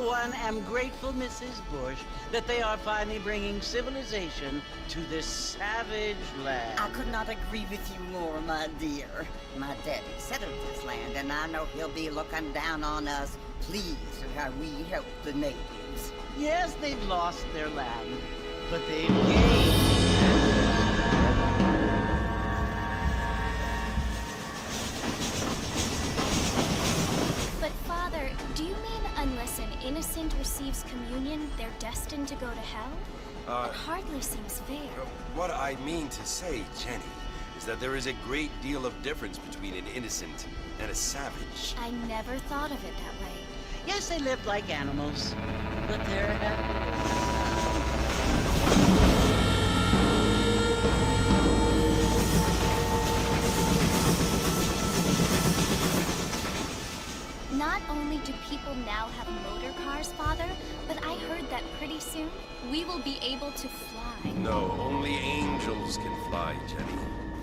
one, am grateful, Mrs. Bush, that they are finally bringing civilization to this savage land. I could not agree with you more, my dear. My daddy settled this land, and I know he'll be looking down on us, pleased at how we help the natives. Yes, they've lost their land, but they've gained. But Father, do you mean unless an innocent receives communion, they're destined to go to hell? That hardly seems fair. What I mean to say, Jenny, is that there is a great deal of difference between an innocent and a savage. I never thought of it that way. Yes, they lived like animals, but they're happy. Not only do people now have motor cars, Father, but I heard that pretty soon we will be able to fly. No, only angels can fly, Jenny.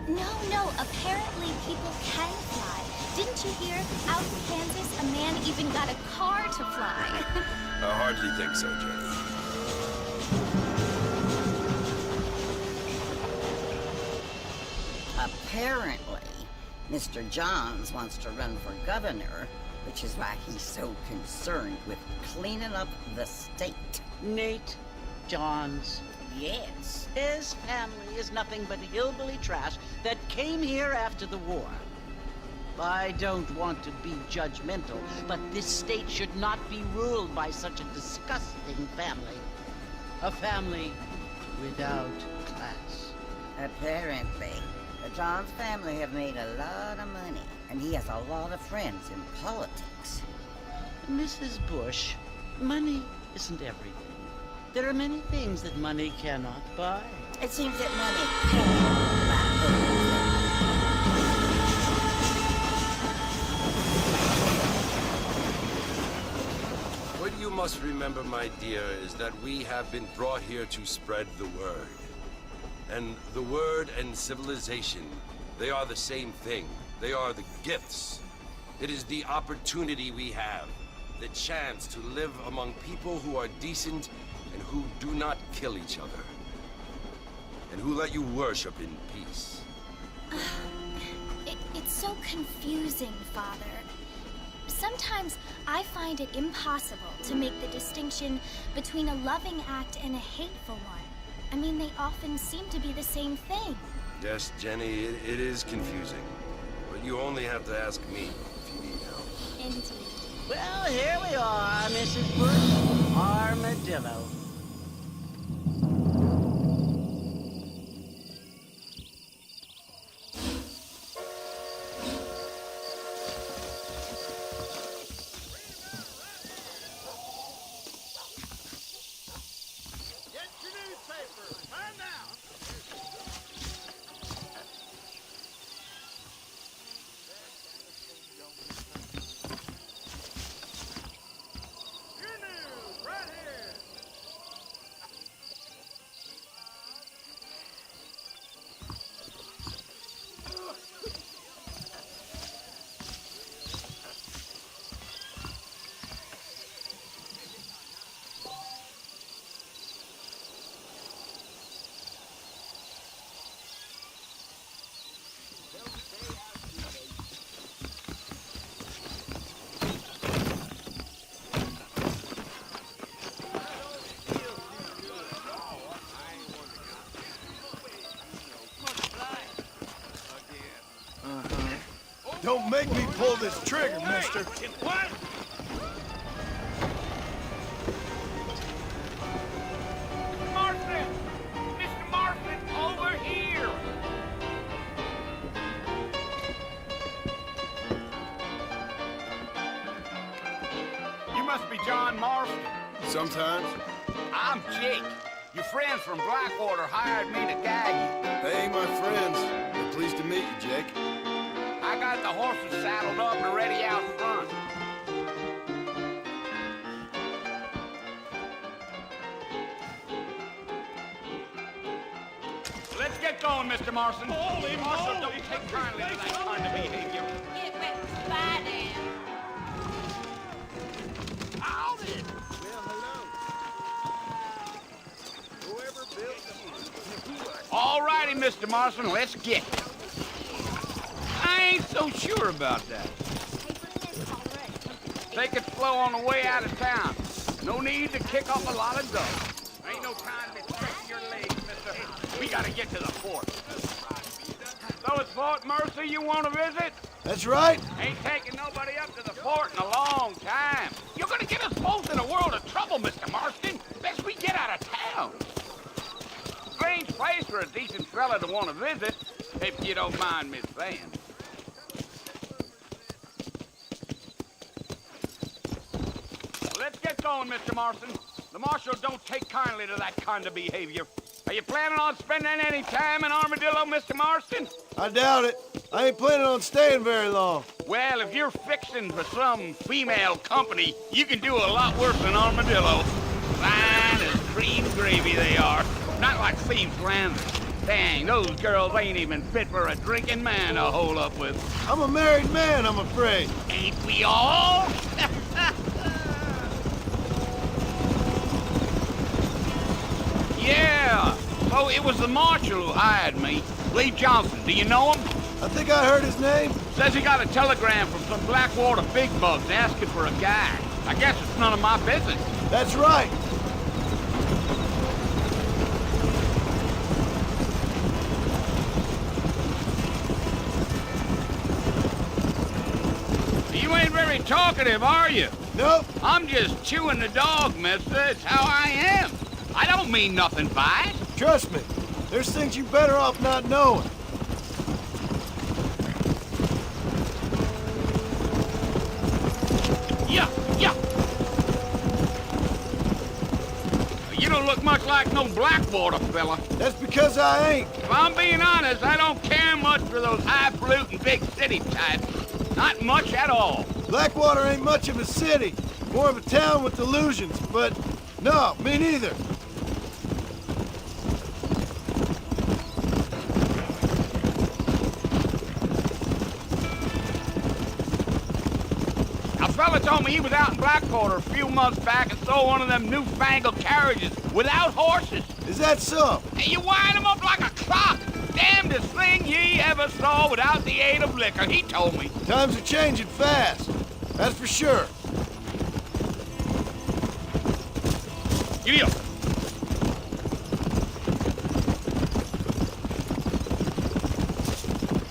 No, apparently people can fly. Didn't you hear? Out in Kansas, a man even got a car to fly. I hardly think so, Jenny. Apparently, Mr. Johns wants to run for governor, which is why he's so concerned with cleaning up the state. Nate Johns. Yes. His family is nothing but hillbilly trash that came here after the war. I don't want to be judgmental, but this state should not be ruled by such a disgusting family. A family without class. Apparently, the Johns family have made a lot of money, and he has a lot of friends in politics. Mrs. Bush, money isn't everything. There are many things that money cannot buy. It seems that money can buy everything. What you must remember, my dear, is that we have been brought here to spread the word. And the word and civilization, they are the same thing. They are the gifts. It is the opportunity we have, the chance to live among people who are decent and who do not kill each other, and who let you worship in peace. It's so confusing, Father. Sometimes I find it impossible to make the distinction between a loving act and a hateful one. I mean, they often seem to be the same thing. Yes, Jenny, it is confusing. But you only have to ask me if you need help. Indeed. Well, here we are, Mrs. Bush. Armadillo. Don't make me pull this trigger, mister. What? Marston! Mr. Marston, over here! You must be John Marston. Sometimes. I'm Jake. Your friends from Blackwater hired me to guide you. Hey, my friends. We're pleased to meet you, Jake. I got the horses saddled up and ready out front. Let's get going, Mr. Marston. Holy Marston, don't take kindly to that kind of behavior. Get back to Spidey. Out it! All righty, Mr. Marston, let's get it. I ain't so sure about that. Take it slow on the way out of town. No need to kick up a lot of dust. Ain't no time to stretch your legs, mister. We gotta get to the fort. So it's Fort Mercy you want to visit? That's right. Ain't taking nobody up to the fort in a long time. You're gonna get us both in a world of trouble, Mr. Marston. Best we get out of town. Strange place for a decent fella to want to visit, if you don't mind me saying. Let's get going, Mr. Marston. The Marshal don't take kindly to that kind of behavior. Are you planning on spending any time in Armadillo, Mr. Marston? I doubt it. I ain't planning on staying very long. Well, if you're fixing for some female company, you can do a lot worse than Armadillo. Fine as cream gravy they are. Not like Thieves Landing. Dang, those girls ain't even fit for a drinking man to hole up with. I'm a married man, I'm afraid. Ain't we all? Yeah. So it was the Marshal who hired me. Lee Johnson, do you know him? I think I heard his name. Says he got a telegram from some Blackwater big bugs asking for a guy. I guess it's none of my business. That's right. You ain't very talkative, are you? Nope. I'm just chewing the dog, mister. It's how I am. I don't mean nothing by it. Trust me. There's things you better off not knowing. Yeah, yeah. You don't look much like no Blackwater fella. That's because I ain't. If I'm being honest, I don't care much for those highfalutin big city types. Not much at all. Blackwater ain't much of a city. More of a town with illusions, but no, me neither. A fella told me he was out in Blackwater a few months back and saw one of them newfangled carriages without horses. Is that so? And you wind them up like a clock. Damnedest thing ye ever saw without the aid of liquor, he told me. Times are changing fast. That's for sure. Giddy up.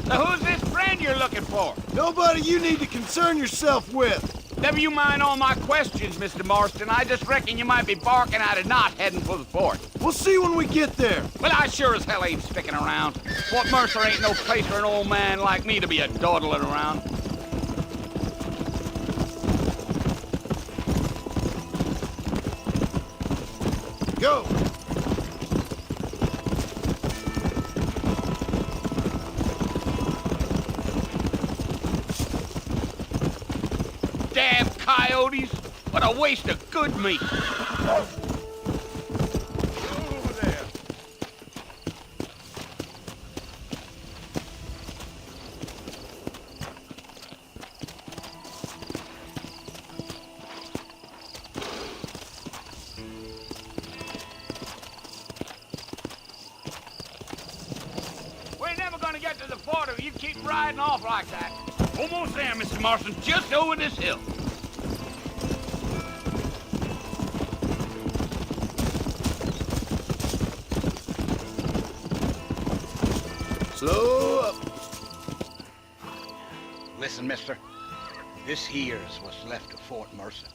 So who's this friend you're looking for? Nobody you need to concern yourself with. Never you mind all my questions, Mr. Marston. I just reckon you might be barking out of knot heading for the fort. We'll see when we get there. Well, I sure as hell ain't sticking around. Fort Mercer ain't no place for an old man like me to be a dawdling around. Go. Damn coyotes! What a waste of good meat! Over there. We're never gonna get to the fort if you keep riding off like that. Almost there, Mr. Marston, just over this hill. Slow up. Listen, mister. This here's what's left of Fort Mercer.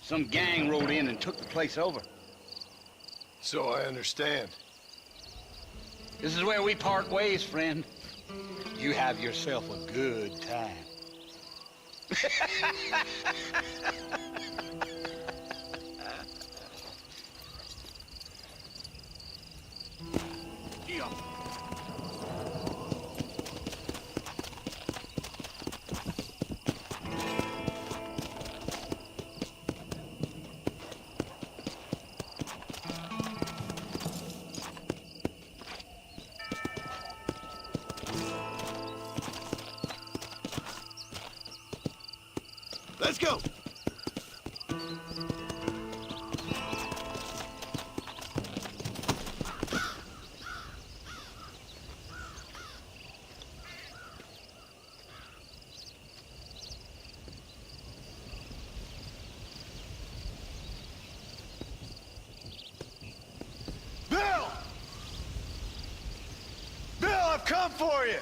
Some gang rode in and took the place over. So I understand. This is where we part ways, friend. You have yourself a good time. Yeah. Let's go. come for you!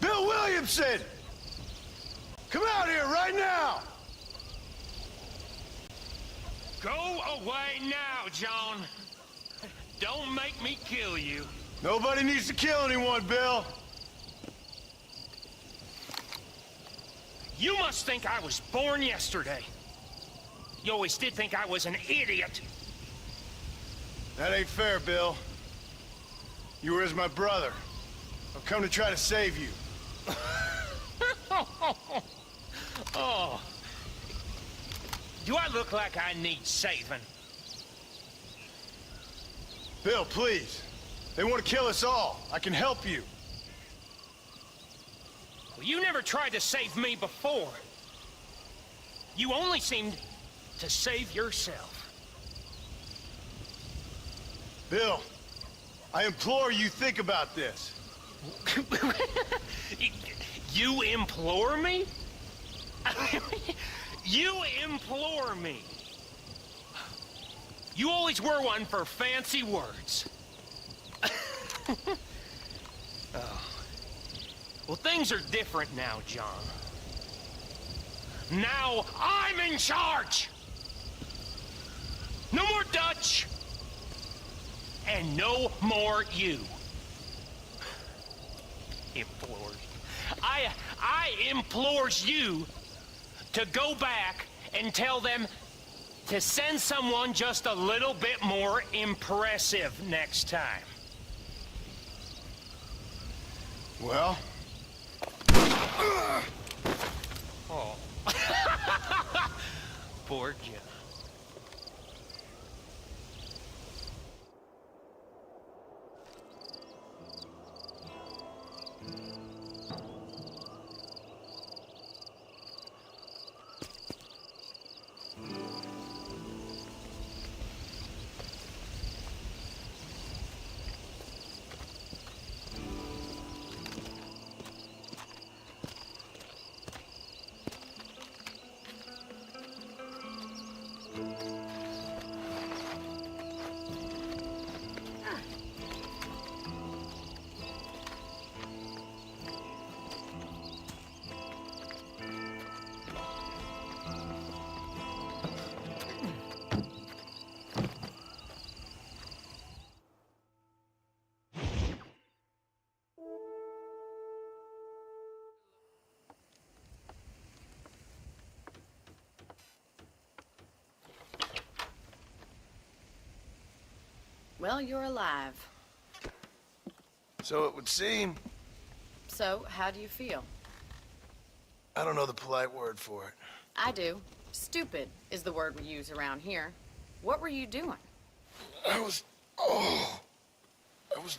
Bill Williamson! Come out here right now! Go away now, John. Don't make me kill you. Nobody needs to kill anyone, Bill. You must think I was born yesterday. You always did think I was an idiot. That ain't fair, Bill. You were as my brother. I've come to try to save you. Oh. Do I look like I need saving? Bill, please. They want to kill us all. I can help you. Well, you never tried to save me before. You only seemed to save yourself. Bill, I implore you think about this. You implore me? You implore me. You always were one for fancy words. Oh. Well, things are different now, John. Now I'm in charge! No more Dutch! And no more you. Implores. I implores you to go back and tell them to send someone just a little bit more impressive next time. Well? Oh. Poor John. Well, you're alive. So it would seem. So, how do you feel? I don't know the polite word for it. I do. Stupid is the word we use around here. What were you doing? I was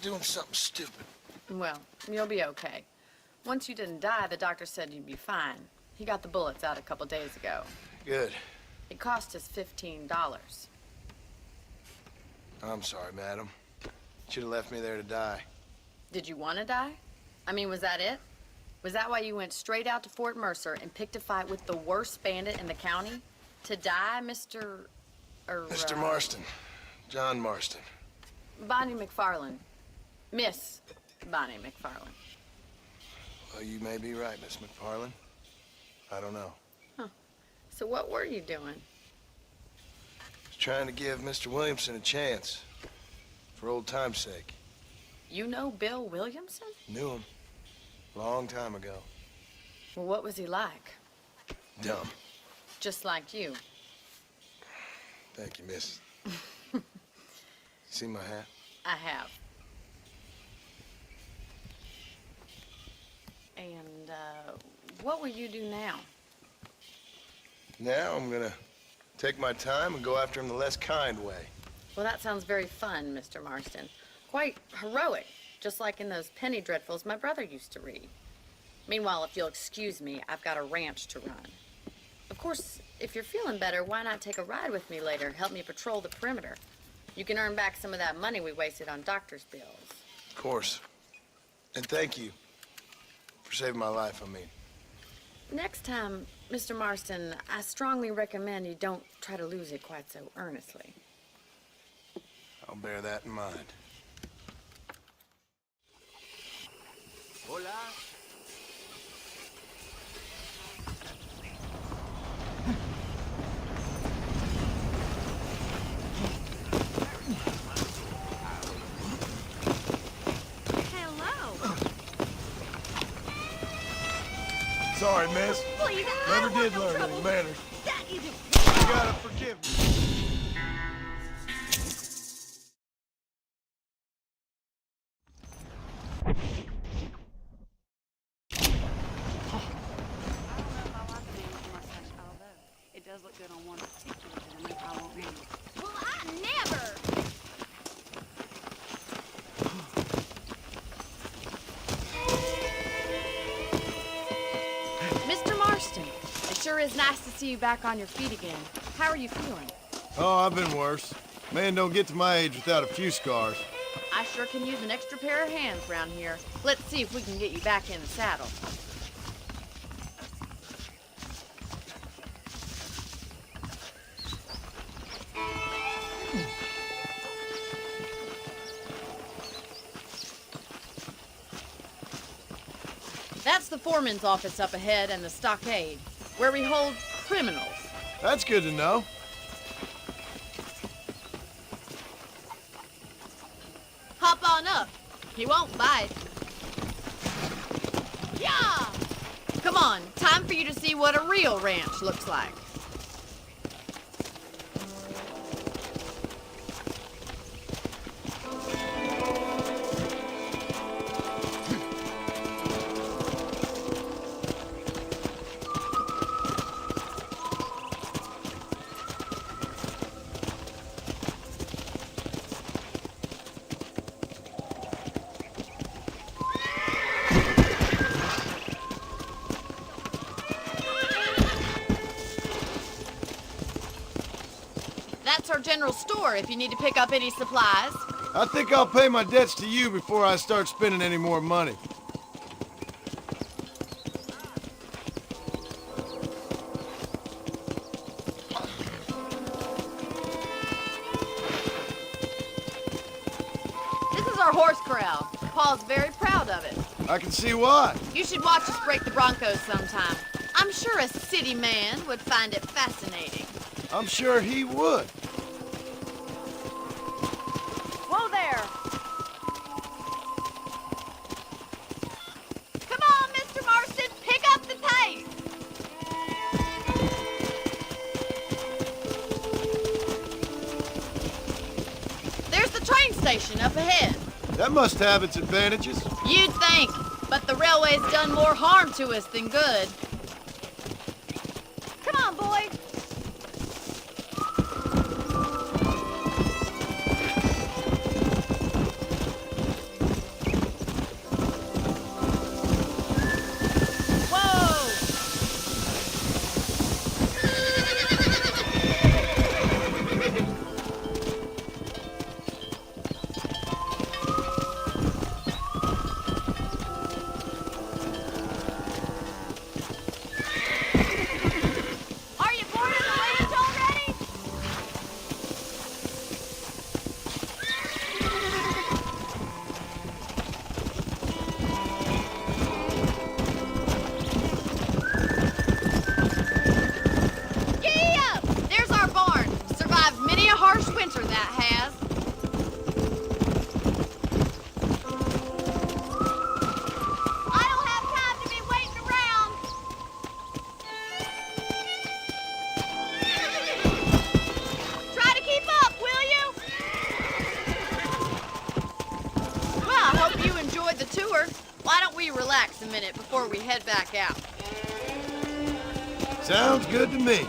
doing something stupid. Well, you'll be okay. Once you didn't die, the doctor said you'd be fine. He got the bullets out a couple days ago. Good. It cost us $15. I'm sorry, madam. Should have left me there to die. Did you want to die? I mean, was that it? Was that why you went straight out to Fort Mercer and picked a fight with the worst bandit in the county? To die, Mr. Mr. Marston. John Marston. Bonnie McFarland. Miss Bonnie McFarland. Well, you may be right, Miss McFarland. I don't know. Huh. So what were you doing? I was trying to give Mr. Williamson a chance. For old time's sake. You know Bill Williamson? Knew him. Long time ago. Well, what was he like? Dumb. Just like you. Thank you, miss. You see my hat? I have. And, what will you do now? Now I'm gonna take my time and go after him the less kind way. Well, that sounds very fun, Mr. Marston. Quite heroic, just like in those penny dreadfuls my brother used to read. Meanwhile, if you'll excuse me, I've got a ranch to run. Of course, if you're feeling better, why not take a ride with me later? Help me patrol the perimeter. You can earn back some of that money we wasted on doctor's bills. Of course. And thank you for saving my life, I mean. Next time, Mr. Marston, I strongly recommend you don't try to lose it quite so earnestly. I'll bear that in mind. Hola. Hello. Sorry, miss. Please, I Never don't want did no learn trouble. any manners. That isn't. You gotta forgive me. It does look good on one particular gentleman. I won't name it. Well, I never. Mr. Marston, it sure is nice to see you back on your feet again. How are you feeling? Oh, I've been worse. Man don't get to my age without a few scars. I sure can use an extra pair of hands around here. Let's see if we can get you back in the saddle. That's the foreman's office up ahead and the stockade, where we hold criminals. That's good to know. Hop on up. He won't bite. Yeah! Come on, time for you to see what a real ranch looks like. That's our general store if you need to pick up any supplies. I think I'll pay my debts to you before I start spending any more money. This is our horse corral. Paul's very proud of it. I can see why. You should watch us break the Broncos sometime. I'm sure a city man would find it fascinating. I'm sure he would. Whoa there! Come on, Mr. Marston, pick up the pace! There's the train station up ahead. That must have its advantages. You'd think, but the railway's done more harm to us than good. Come on, boy. Are you bored of the ranch already? Giddy up! There's our barn. Survived many a harsh winter, that has. I don't have time to be waiting around. Try to keep up, will you? Well, I hope you enjoyed the tour. Why don't we relax a minute before we head back out? Sounds good to me.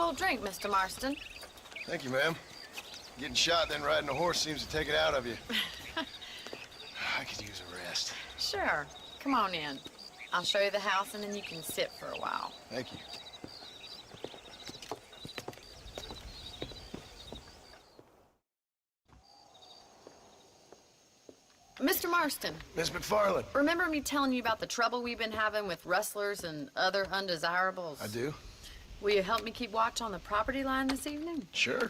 cold drink, Mr. Marston. Thank you, ma'am. Getting shot, then riding a horse seems to take it out of you. I could use a rest. Sure. Come on in. I'll show you the house, and then you can sit for a while. Thank you. Mr. Marston, Miss McFarland. remember me telling you about the trouble we've been having with rustlers and other undesirables? I do. Will you help me keep watch on the property line this evening? Sure.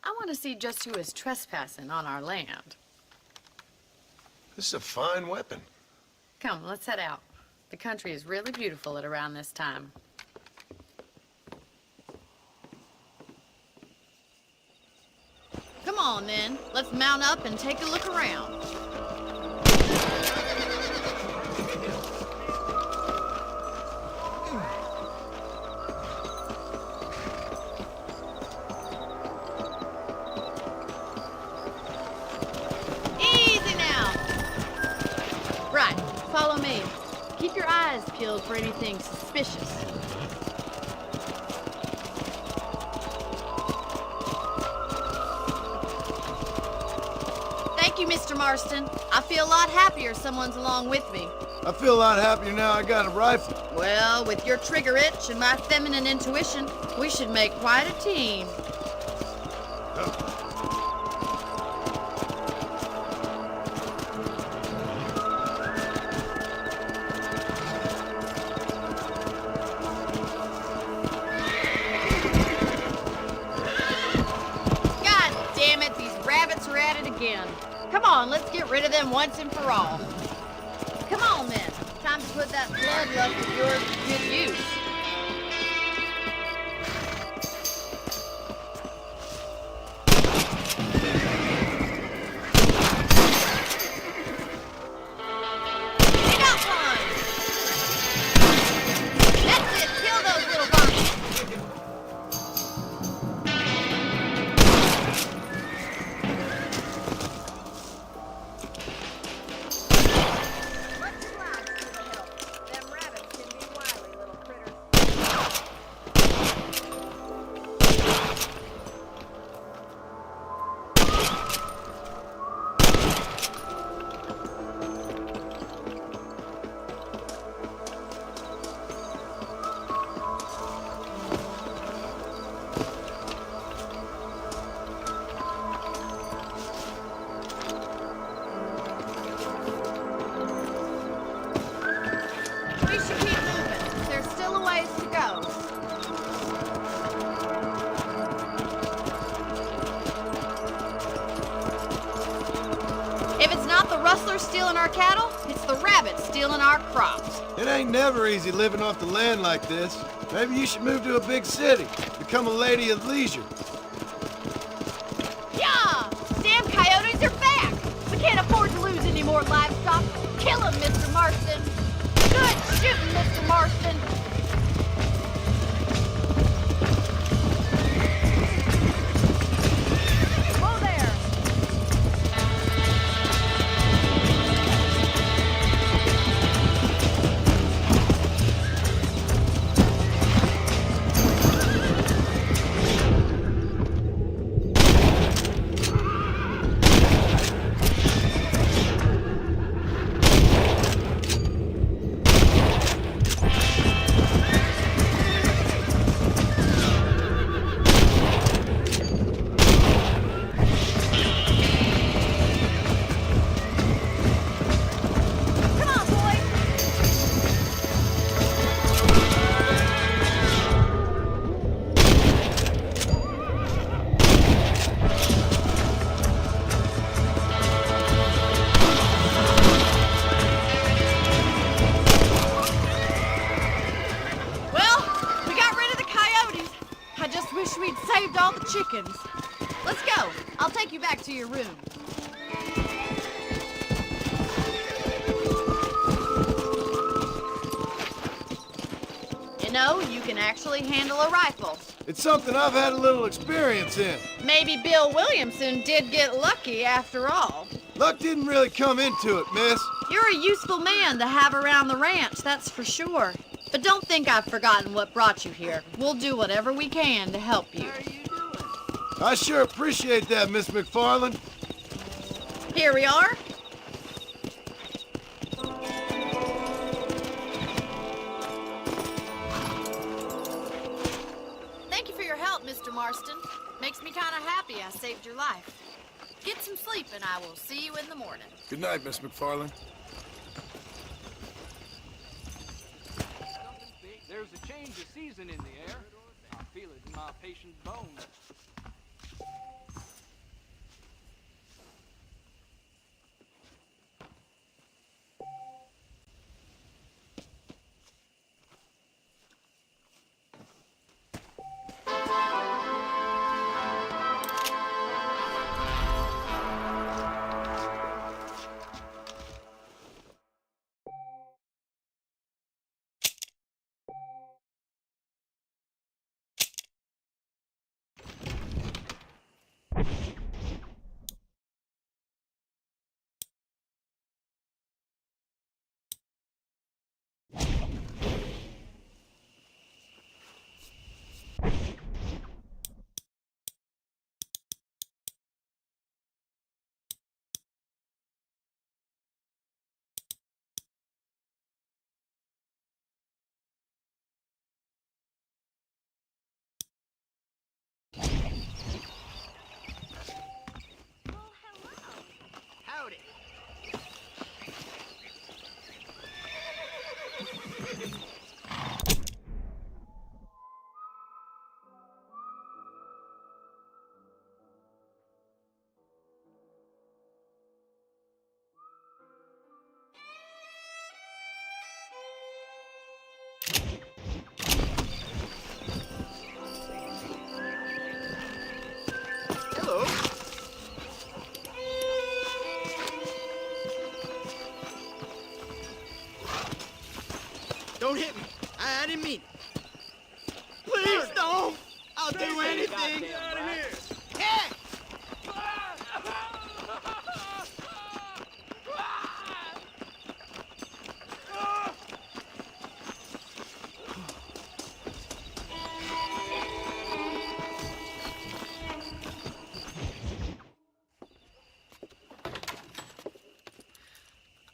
I want to see just who is trespassing on our land. This is a fine weapon. Come, let's head out. The country is really beautiful at around this time. Come on, then. Let's mount up and take a look around. Easy now. Right, follow me. Keep your eyes peeled for anything suspicious. Thank you, Mr. Marston. I feel a lot happier someone's along with me. I feel a lot happier now I got a rifle. Well, with your trigger itch and my feminine intuition, we should make quite a team. God damn it, these rabbits are at it again. Come on, let's get rid of them once and for all. Come on, then. Time to put that bloodlust of yours to good use. You got one! That's it, kill those little bunnies. Them rabbits can be wily little critters. We should keep moving. There's still a ways to go. If it's not the rustlers stealing our cattle, it's the rabbits stealing our crops. It ain't never easy living off the land like this. Maybe you should move to a big city. Become a lady of leisure. Yeah! Damn coyotes are back! We can't afford to lose any more livestock. Kill them, Mr. Marston. Good shooting, Mr. Marston. Whoa there! Come on, boys! Well, we got rid of the coyotes. I just wish we'd saved all the chickens. Let's go. I'll take you back to your room. You know, you can actually handle a rifle. It's something I've had a little experience in. Maybe Bill Williamson did get lucky after all. Luck didn't really come into it, miss. You're a useful man to have around the ranch, that's for sure. But don't think I've forgotten what brought you here. We'll do whatever we can to help you. I sure appreciate that, Miss McFarland. Here we are. Thank you for your help, Mr. Marston. Makes me kind of happy I saved your life. Get some sleep and I will see you in the morning. Good night, Miss McFarland. There's a change of season in the air. I feel it in my patient's bones. Howdy. Hello. Don't hit me. I didn't mean it. Please don't. I'll do anything. Get out of here. Hey!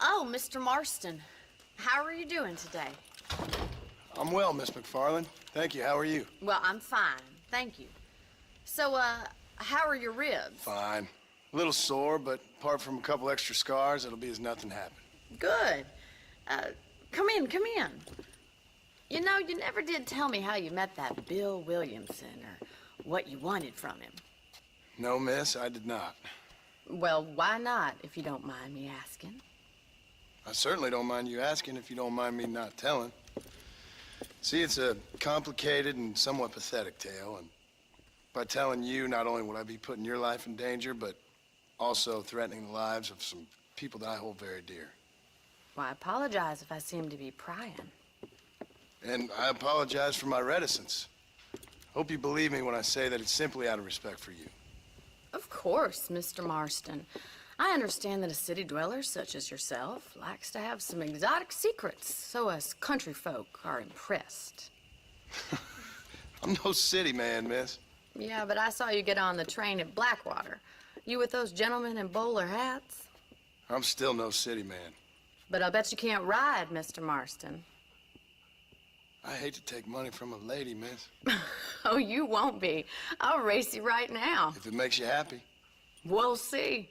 Oh, Mr. Marston. How are you doing today? I'm well, Miss McFarland. Thank you. How are you? Well, I'm fine. Thank you. So, how are your ribs? Fine. A little sore, but apart from a couple extra scars, it'll be as nothing happened. Good. Come in, come in. You know, you never did tell me how you met that Bill Williamson or what you wanted from him. No, miss, I did not. Well, why not, if you don't mind me asking? I certainly don't mind you asking if you don't mind me not telling. See, it's a complicated and somewhat pathetic tale, and by telling you, not only would I be putting your life in danger, but also threatening the lives of some people that I hold very dear. Well, I apologize if I seem to be prying. And I apologize for my reticence. Hope you believe me when I say that it's simply out of respect for you. Of course, Mr. Marston. I understand that a city dweller such as yourself likes to have some exotic secrets, so us country folk are impressed. I'm no city man, miss. Yeah, but I saw you get on the train at Blackwater. You with those gentlemen in bowler hats? I'm still no city man. But I bet you can't ride, Mr. Marston. I hate to take money from a lady, miss. Oh, you won't be. I'll race you right now. If it makes you happy. We'll see.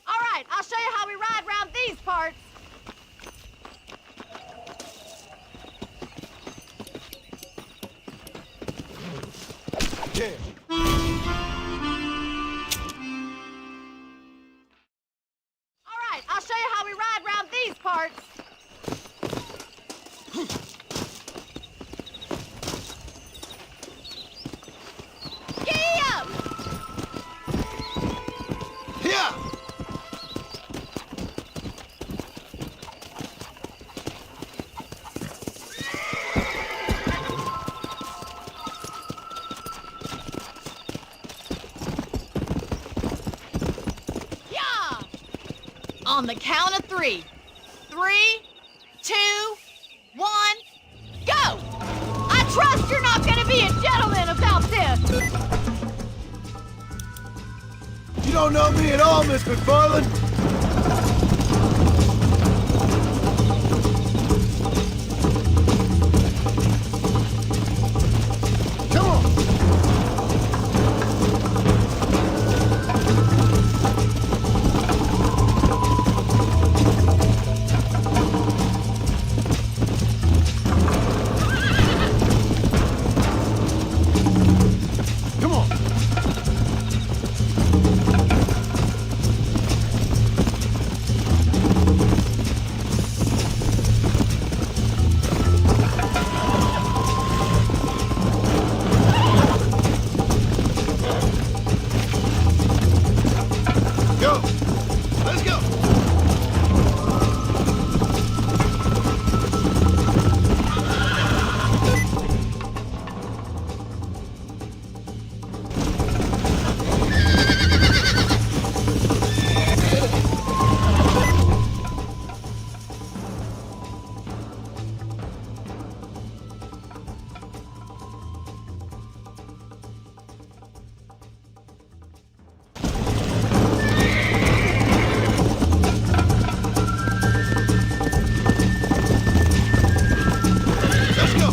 All right, I'll show you how we ride around these parts. Yeah. All right, I'll show you how we ride around these parts. Giddy up! Yeah. On the count of 3. 3, 2, 1, go! I trust you're not gonna be a gentleman about this! You don't know me at all, Miss McFarland. Come on. Come on. Go. Let's go. Let's go.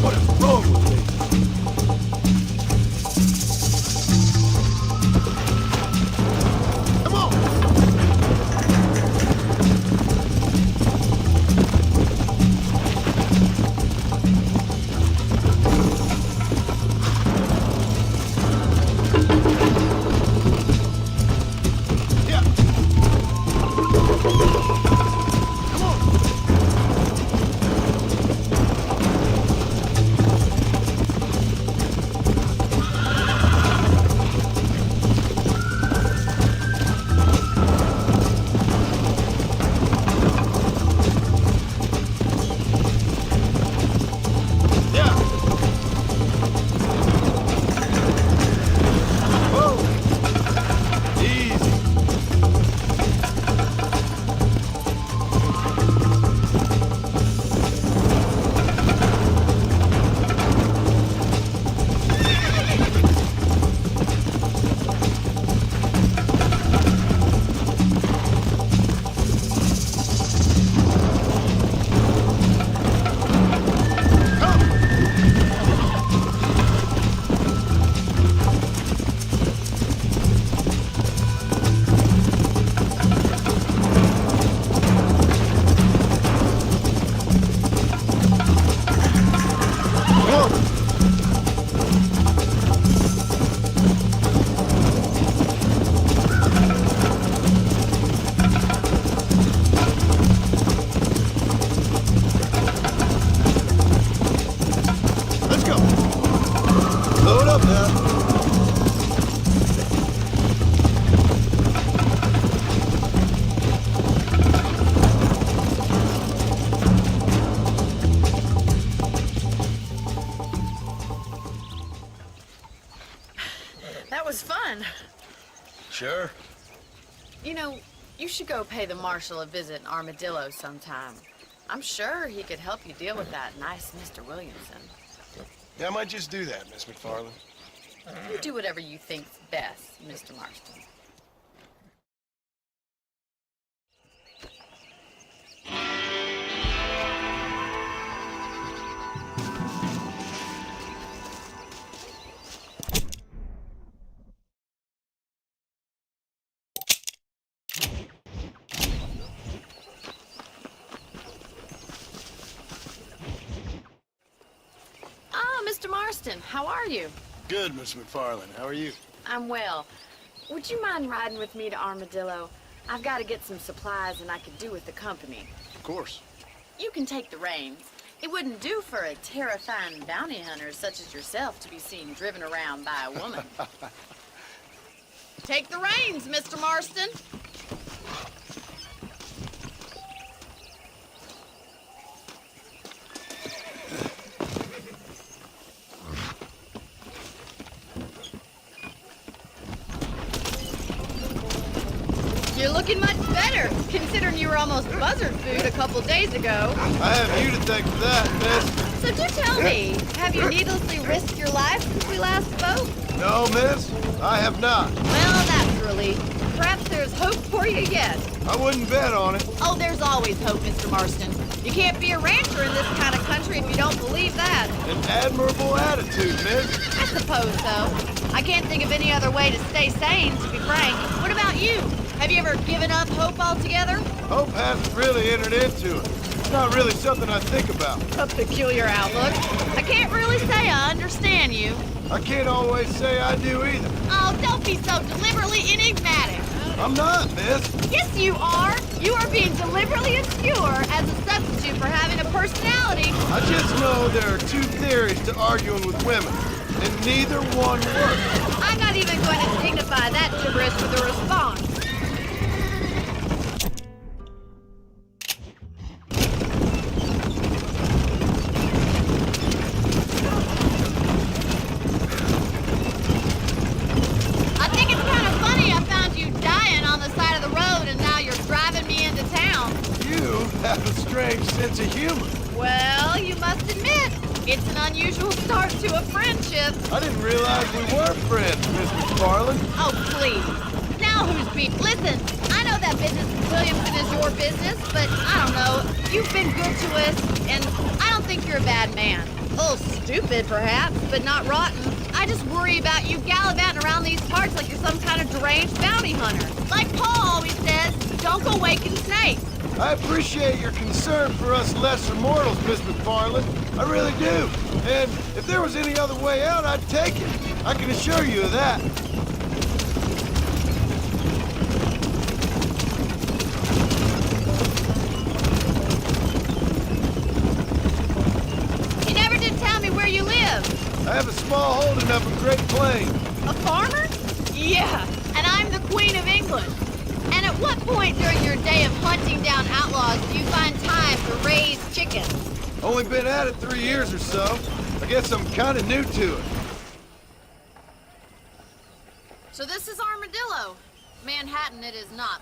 What is wrong with me? Come on. Yeah. Come on. Yeah. Whoa. Easy. Let's go. Load up now. That was fun. Sure. You know, you should go pay the marshal a visit in Armadillo sometime. I'm sure he could help you deal with that nice Mr. Williamson. Yeah, I might just do that, Miss McFarland. You do whatever you think's best, Mr. Marston. Mr. Marston, how are you? Good, Miss McFarland. How are you? I'm well. Would you mind riding with me to Armadillo? I've got to get some supplies and I could do with the company. Of course. You can take the reins. It wouldn't do for a terrifying bounty hunter such as yourself to be seen driven around by a woman. Take the reins, Mr. Marston. looking much better, considering you were almost buzzard food a couple days ago. I have you to thank for that, miss. So do tell me, have you needlessly risked your life since we last spoke? No, miss, I have not. Well, naturally. Perhaps there's hope for you yet. I wouldn't bet on it. Oh, there's always hope, Mr. Marston. You can't be a rancher in this kind of country if you don't believe that. An admirable attitude, miss. I suppose so. I can't think of any other way to stay sane, to be frank. What about you? Have you ever given up hope altogether? Hope hasn't really entered into it. It's not really something I think about. A peculiar outlook. I can't really say I understand you. I can't always say I do either. Oh, don't be so deliberately enigmatic. I'm not, miss. Yes, you are. You are being deliberately obscure as a substitute for having a personality. I just know there are two theories to arguing with women, and neither one works. I'm not even going to dignify that gibberish with a response. I think it's kind of funny I found you dying on the side of the road and now you're driving me into town. You have a strange sense of humor. Well, you must admit, it's an unusual start to a friendship. I didn't realize we were friends, Miss McFarland. Oh, please. Now who's beef? Listen, I know that business in Williamson is your business, but I don't know. You've been good to us, and I don't think you're a bad man. A little stupid, perhaps, but not rotten. I just worry about you gallivanting around these parts like you're some kind of deranged bounty hunter. Like Paul always says, don't go waking snakes. I appreciate your concern for us lesser mortals, Miss McFarland. I really do. And if there was any other way out, I'd take it. I can assure you of that. You never did tell me where you live. I have a small holding up in Great Plains. A farmer? Yeah, and I'm the Queen of England. And at what point during your day of hunting down outlaws do you find time to raise chickens? Only been at it 3 years or so. I guess I'm kind of new to it. So this is Armadillo. Manhattan it is not,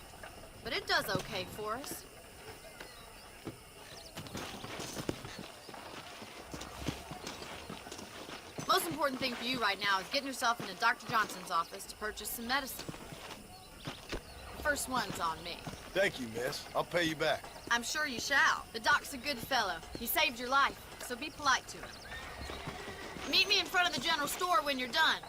but it does okay for us. Most important thing for you right now is getting yourself into Dr. Johnson's office to purchase some medicine. The first one's on me. Thank you, miss. I'll pay you back. I'm sure you shall. The doc's a good fellow. He saved your life, so be polite to him. Meet me in front of the general store when you're done.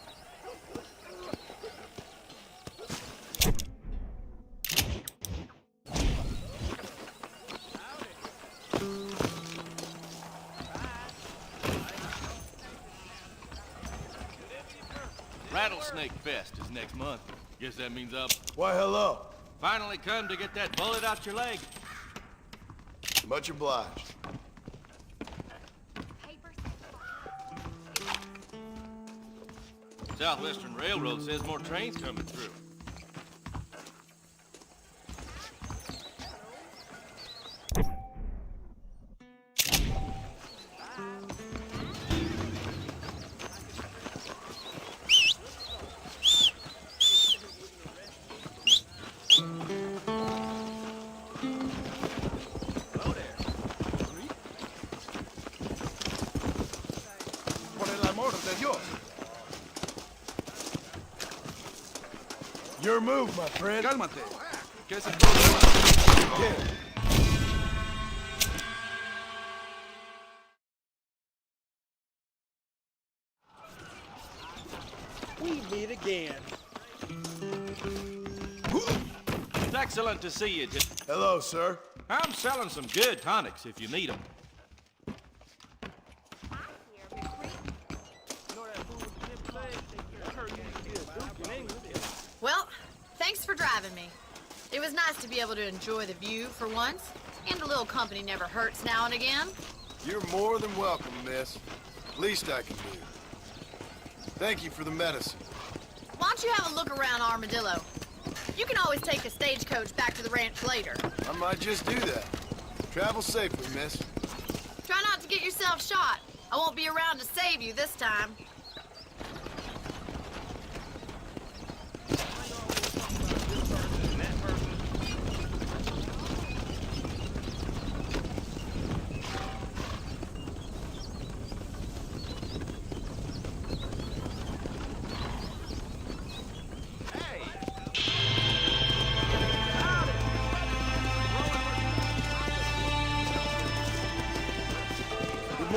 Rattlesnake Fest is next month. Guess that means Why, hello. finally come to get that bullet out your leg. Much obliged. Southwestern Railroad says more trains coming through. Your move, my friend. Cálmate. ¿Qué es el problema? We meet again. It's excellent to see you. Hello, sir. I'm selling some good tonics if you need them. Well, thanks for driving me. It was nice to be able to enjoy the view for once, and a little company never hurts now and again. You're more than welcome, miss. Least I can do. Thank you for the medicine. Why don't you have a look around Armadillo? You can always take a stagecoach back to the ranch later. I might just do that. Travel safely, miss. Try not to get yourself shot. I won't be around to save you this time.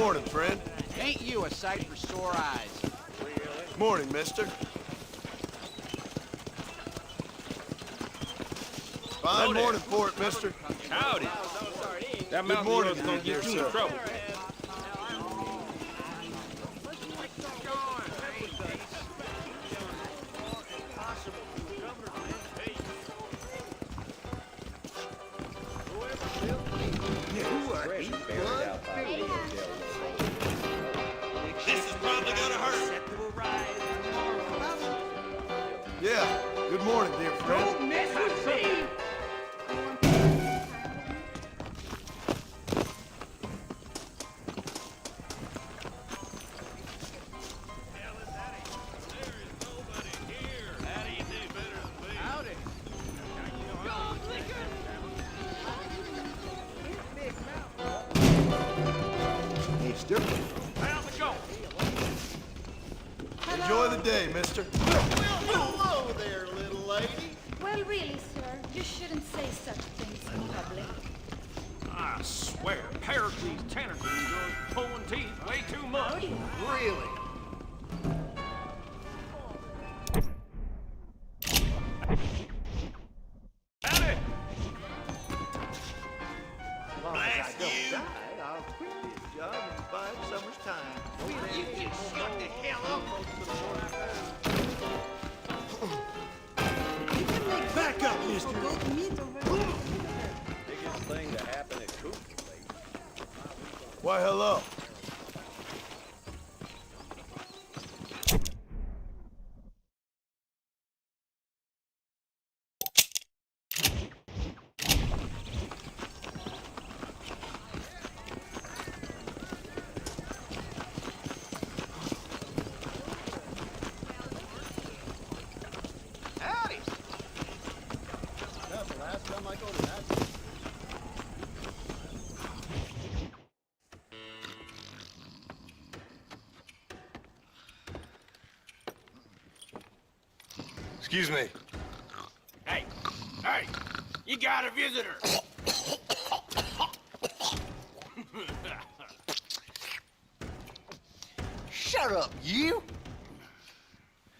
morning, friend. Ain't you a sight for sore eyes? Morning, mister. Fine morning for it, mister. Howdy. That mountain morning, road's gonna dear get you sir. in trouble. This is probably gonna hurt. Yeah, good morning, dear friend. Mess with me! How's it going? Enjoy the day, mister. Hello there, little lady. Well, really, sir, you shouldn't say such things in public. I swear, Pericles tentacles are pulling teeth way too much. Really? Howdy! As long as I don't die, I'll quit this job and buy it summer's time. You just shut the hell up. Back up, mister. Biggest thing to happen at Cooper. Why, hello. Howdy. That's the last time I go to that. Excuse me. Hey, hey, you got a visitor. Shut up, you!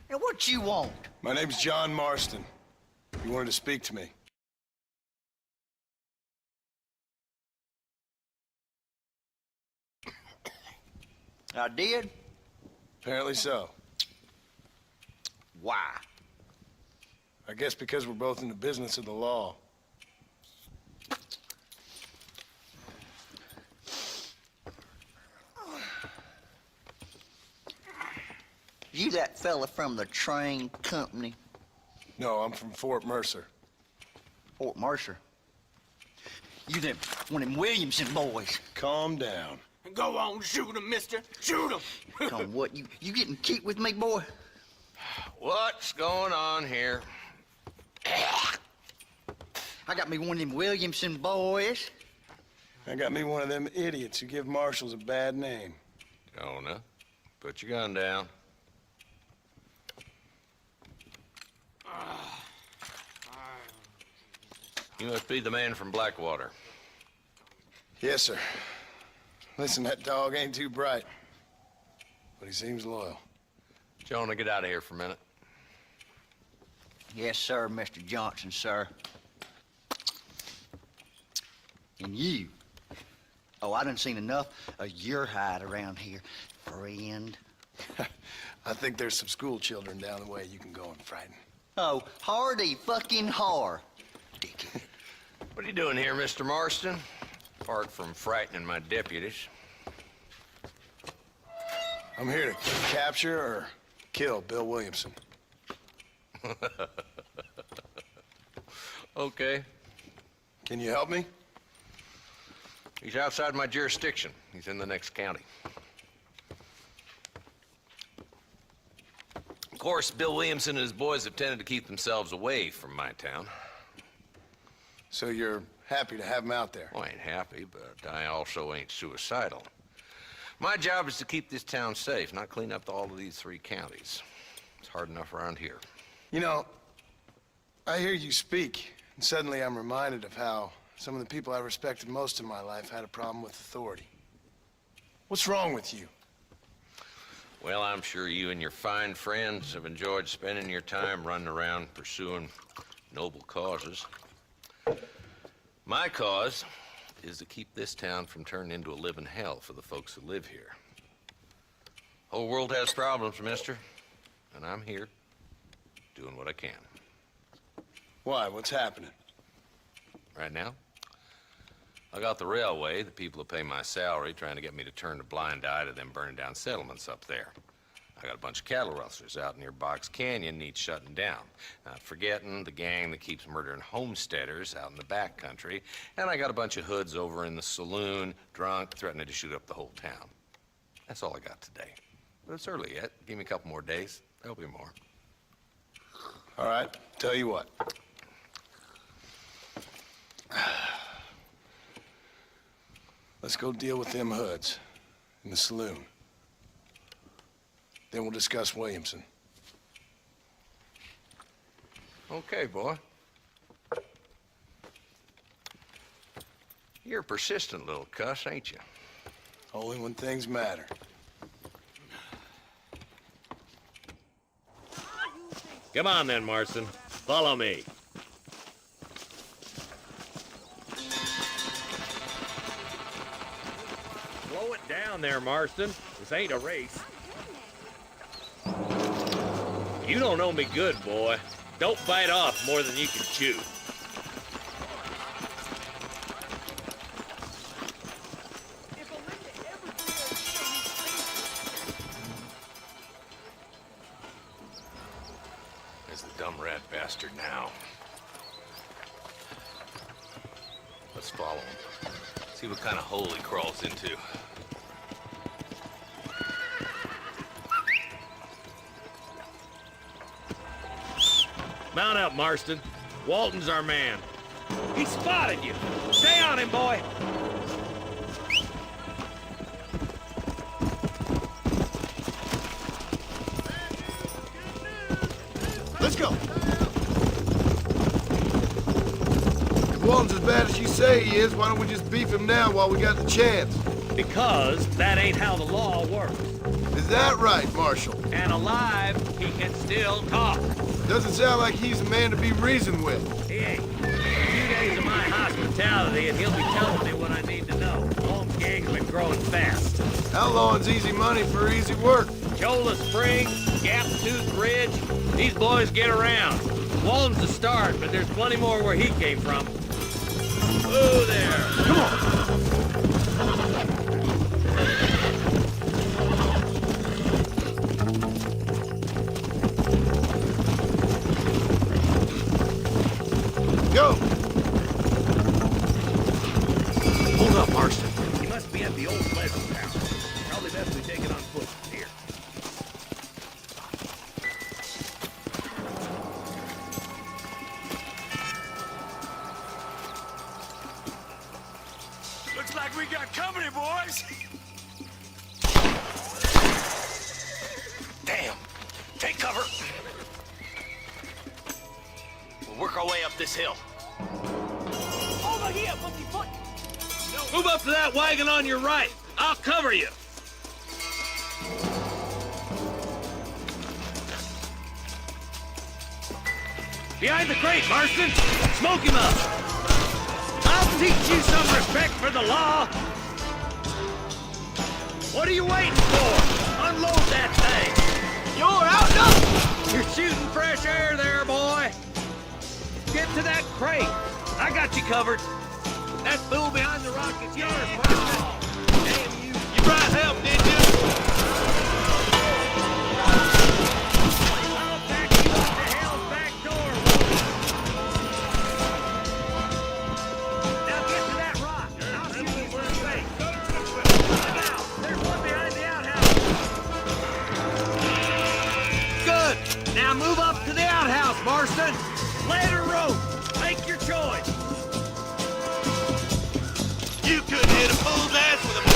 And what you want? My name's John Marston. You wanted to speak to me. I did? Apparently so. Why? I guess because we're both in the business of the law. You that fella from the train company? No, I'm from Fort Mercer. Fort Mercer? You them, one of them Williamson boys. Calm down. Go on, shoot him, mister. Shoot him. Come on, what, you getting kicked with me, boy? What's going on here? I got me one of them Williamson boys. I got me one of them idiots who give marshals a bad name. Jonah, put your gun down. You must be the man from Blackwater. Yes, sir. Listen, that dog ain't too bright, but he seems loyal. Jonah, get out of here for a minute. Yes, sir, Mr. Johnson, sir. And you. Oh, I done seen enough of your hide around here, friend. I think there's some school children down the way you can go and frighten. Oh, hardy fucking har. What are you doing here, Mr. Marston? Apart from frightening my deputies. I'm here to capture or kill Bill Williamson. Okay. Can you help me? He's outside my jurisdiction. He's in the next county. Of course, Bill Williamson and his boys have tended to keep themselves away from my town. So you're happy to have him out there? Well, I ain't happy, but I also ain't suicidal. My job is to keep this town safe, not clean up all of these 3 counties. It's hard enough around here. You know, I hear you speak, and suddenly I'm reminded of how some of the people I respected most in my life had a problem with authority. What's wrong with you? Well, I'm sure you and your fine friends have enjoyed spending your time running around pursuing noble causes. My cause is to keep this town from turning into a living hell for the folks who live here. Whole world has problems, mister, and I'm here doing what I can. Why? What's happening? Right now, I got the railway, the people who pay my salary, trying to get me to turn a blind eye to them burning down settlements up there. I got a bunch of cattle rustlers out near Box Canyon needs shutting down. Not forgetting the gang that keeps murdering homesteaders out in the back country. And I got a bunch of hoods over in the saloon, drunk, threatening to shoot up the whole town. That's all I got today. But it's early yet. Give me a couple more days. There'll be more. All right, tell you what. Let's go deal with them hoods in the saloon. Then we'll discuss Williamson. Okay, boy. You're a persistent little cuss, ain't you? Only when things matter. Come on then, Marston. Follow me. Slow it down there, Marston. This ain't a race. You don't know me good, boy. Don't bite off more than you can chew. There's the dumb rat bastard now. Let's follow him. See what kind of hole he crawls into. Mount up, Marston. Walton's our man. He spotted you. Stay on him, boy. Let's go. If Walton's as bad as you say he is, why don't we just beef him now while we got the chance? Because that ain't how the law works. Is that right, Marshal? And alive, he can still talk. Doesn't sound like he's a man to be reasoned with. He ain't. A few days of my hospitality, and he'll be telling me what I need to know. Holmes' gang's been growing fast. Outlawing's easy money for easy work. Cholla Springs, Gap Tooth Ridge, these boys get around. Walton's the start, but there's plenty more where he came from. Whoa there! Come on! Go! Hold up, Marston. You must be at the old Pleasant House. Probably best we take it on foot from here. Looks like we got company, boys. Damn. Take cover. We'll work our way up this hill. Over here, monkey foot. Move up to that wagon on your right. I'll cover you. Behind the crate, Marston. Smoke him up. I'll teach you some respect for the law. What are you waiting for? Unload that thing. You're outnumbered. You're shooting fresh air there, boy. Get to that crate. I got you covered. That fool behind the rock is yours, Marston. Damn you. You brought help, did you? I'll back you up to hell's back door. Now get to that rock. I'll shoot you in the face. Look out. There's one behind the outhouse. Good. Now move up to the outhouse, Marston. Lay or rope. Make your choice. You couldn't hit a fool's ass with a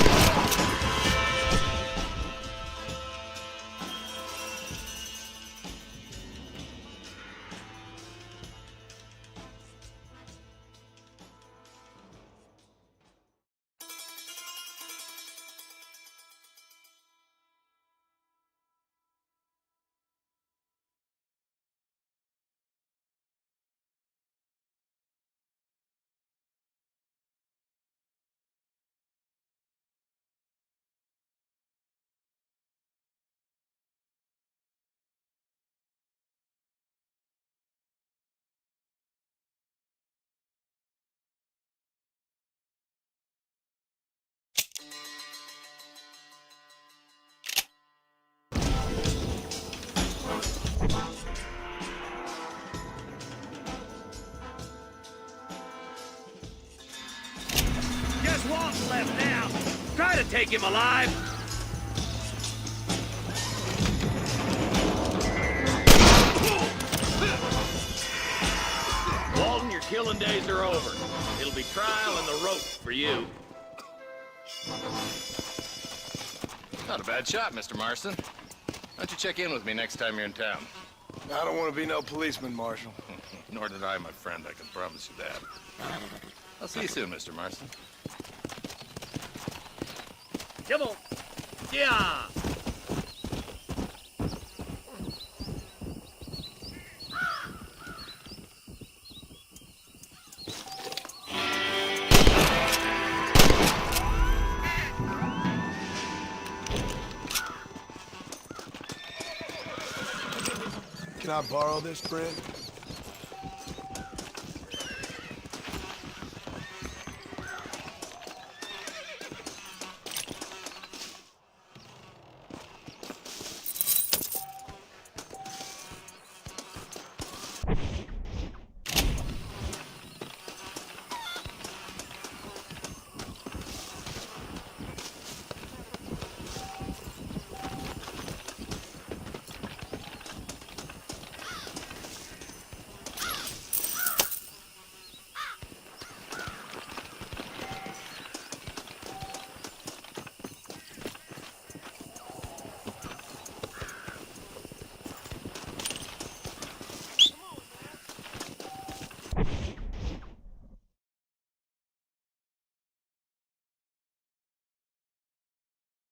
take him alive? Walton, your killing days are over. It'll be trial and the rope for you. Not a bad shot, Mr. Marston. Why don't you check in with me next time you're in town? I don't want to be no policeman, Marshal. Nor did I, my friend. I can promise you that. I'll see you soon, Mr. Marston. Come on. Yeah. Can I borrow this, Brent?